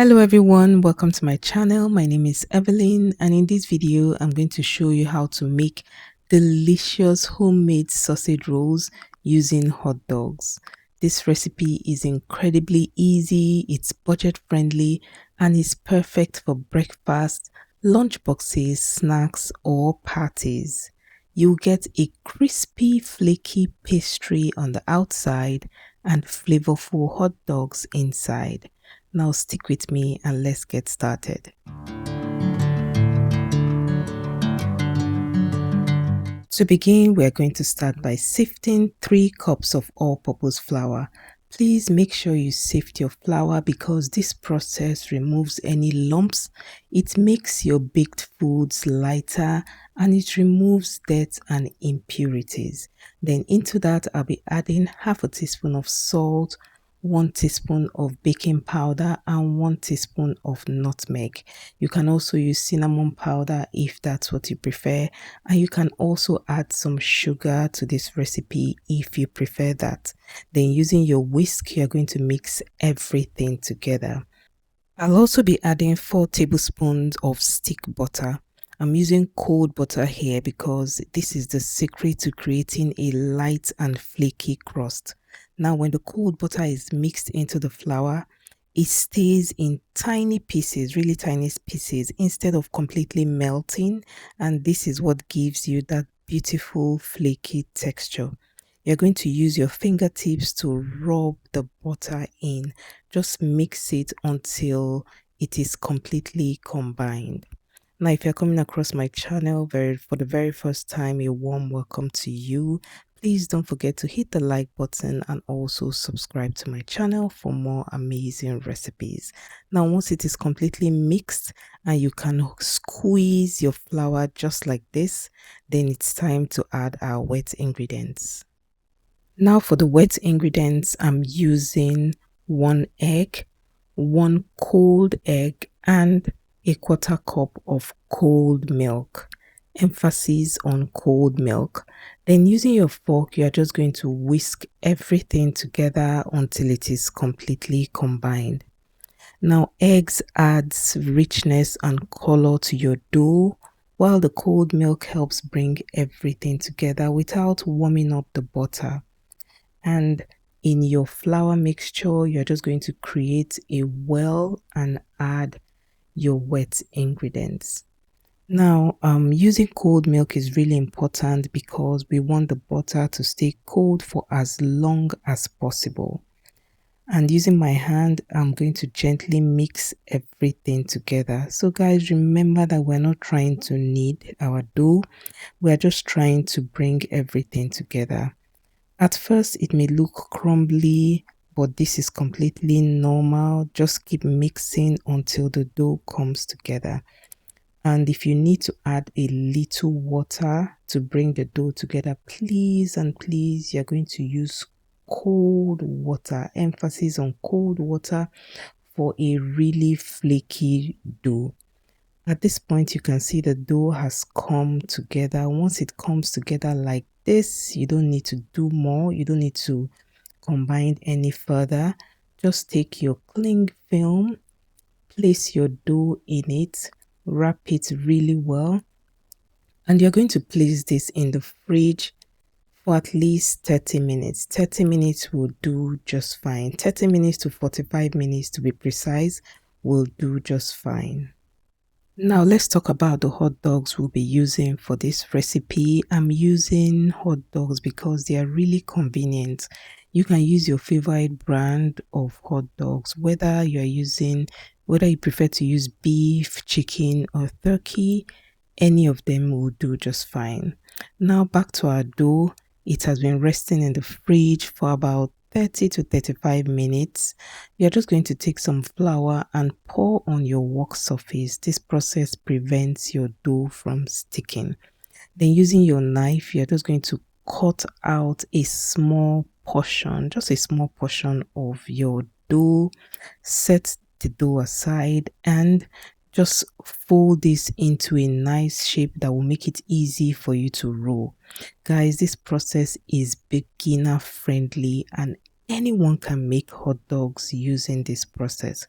Hello everyone, welcome to my channel. My name is Evelyn, and in this video I'm going to show you how to make delicious homemade sausage rolls using hot dogs. This recipe is incredibly easy, it's budget friendly, and is perfect for breakfast, lunch boxes, snacks, or parties. You'll get a crispy flaky pastry on the outside and flavorful hot dogs inside. Now stick with me and let's get started. To begin, we are going to start by sifting 3 cups of all-purpose flour. Please make sure you sift your flour because this process removes any lumps, it makes your baked foods lighter, and it removes dirt and impurities. Then into that, I'll be adding half a teaspoon of salt, 1 teaspoon of baking powder, and 1 teaspoon of nutmeg. You can also use cinnamon powder if that's what you prefer, and you can also add some sugar to this recipe if you prefer that. Then using your whisk, you're going to mix everything together. I'll also be adding 4 tablespoons of stick butter. I'm using cold butter here because this is the secret to creating a light and flaky crust. Now when the cold butter is mixed into the flour, it stays in tiny pieces, really tiny pieces, instead of completely melting, and this is what gives you that beautiful flaky texture. You're going to use your fingertips to rub the butter in. Just mix it until it is completely combined. Now, if you're coming across my channel for the very first time, a warm welcome to you. Please don't forget to hit the like button and also subscribe to my channel for more amazing recipes. Now, once it is completely mixed and you can squeeze your flour just like this, then it's time to add our wet ingredients. Now for the wet ingredients, I'm using 1 egg, 1 cold egg, and a quarter cup of cold milk. Emphasis on cold milk. Then using your fork, you are just going to whisk everything together until it is completely combined. Now eggs adds richness and color to your dough, while the cold milk helps bring everything together without warming up the butter. And in your flour mixture, you're just going to create a well and add your wet ingredients. Now, using cold milk is really important because we want the butter to stay cold for as long as possible. And using my hand, I'm going to gently mix everything together. So guys, remember that we're not trying to knead our dough. We're just trying to bring everything together. At first, it may look crumbly, but this is completely normal. Just keep mixing until the dough comes together. And if you need to add a little water to bring the dough together, please and please, you're going to use cold water. Emphasis on cold water for a really flaky dough. At this point, you can see the dough has come together. Once it comes together like this, you don't need to do more. You don't need to combine any further. Just take your cling film, place your dough in it, wrap it really well, and you're going to place this in the fridge for at least 30 minutes. 30 minutes will do just fine. 30 minutes to 45 minutes to be precise will do just fine. Now let's talk about the hot dogs we'll be using for this recipe. I'm using hot dogs because they are really convenient. You can use your favorite brand of hot dogs, whether you prefer to use beef, chicken, or turkey. Any of them will do just fine. Now back to our dough. It has been resting in the fridge for about 30 to 35 minutes. You're just going to take some flour and pour on your work surface. This process prevents your dough from sticking. Then using your knife, you're just going to cut out a small portion, just a small portion of your dough. Set the dough aside and just fold this into a nice shape that will make it easy for you to roll. Guys, this process is beginner friendly and anyone can make hot dogs using this process.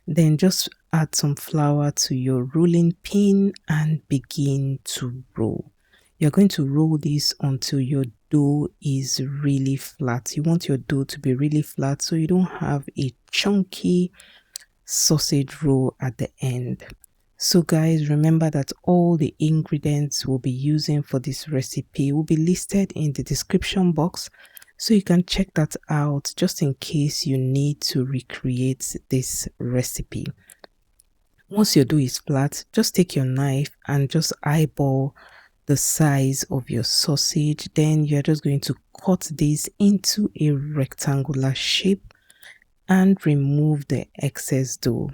Then just add some flour to your rolling pin and begin to roll. You're going to roll this until your dough is really flat. You want your dough to be really flat so you don't have a chunky sausage roll at the end. So guys, remember that all the ingredients we'll be using for this recipe will be listed in the description box, so you can check that out just in case you need to recreate this recipe. Once your dough is flat, just take your knife and just eyeball the size of your sausage. Then you're just going to cut this into a rectangular shape and remove the excess dough.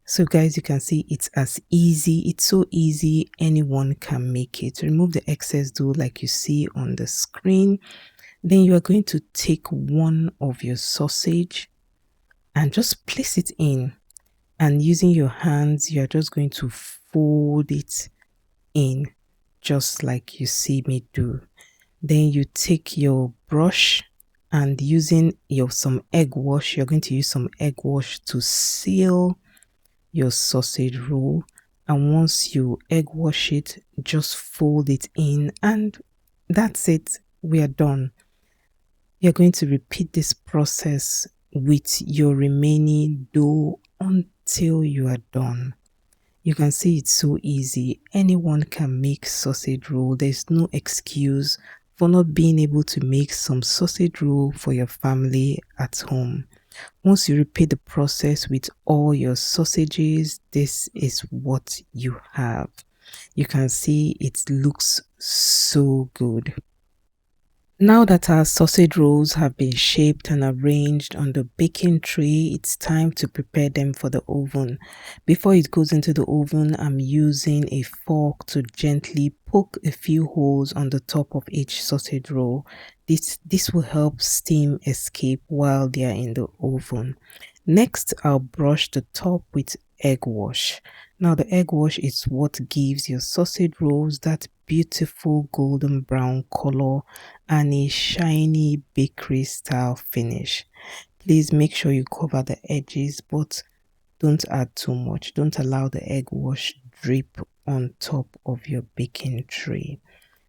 So guys, you can see it's as easy. It's so easy. Anyone can make it. Remove the excess dough like you see on the screen. Then you are going to take one of your sausage and just place it in. And using your hands, you're just going to fold it in just like you see me do. Then you take your brush and using some egg wash, you're going to use some egg wash to seal your sausage roll. And once you egg wash it, just fold it in and that's it. We are done. You're going to repeat this process with your remaining dough until you are done. You can see it's so easy. Anyone can make sausage roll. There's no excuse for not being able to make some sausage roll for your family at home. Once you repeat the process with all your sausages, this is what you have. You can see it looks so good. Now that our sausage rolls have been shaped and arranged on the baking tray, it's time to prepare them for the oven. Before it goes into the oven, I'm using a fork to gently poke a few holes on the top of each sausage roll. This will help steam escape while they are in the oven. Next, I'll brush the top with egg wash. Now the egg wash is what gives your sausage rolls that beautiful golden brown color and a shiny bakery style finish. Please make sure you cover the edges, but don't add too much. Don't allow the egg wash drip on top of your baking tray.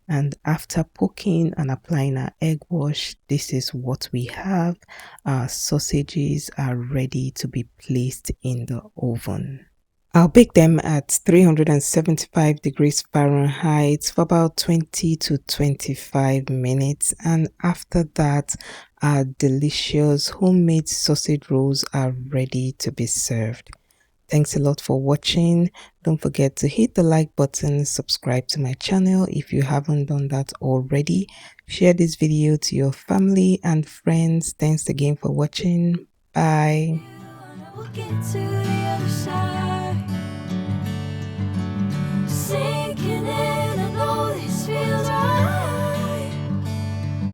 And after poking and applying our egg wash, this is what we have. Our sausages are ready to be placed in the oven. I'll bake them at 375 degrees Fahrenheit for about 20 to 25 minutes. And after that, our delicious homemade sausage rolls are ready to be served. Thanks a lot for watching. Don't forget to hit the like button, subscribe to my channel if you haven't done that already. Share this video to your family and friends. Thanks again for watching. Bye.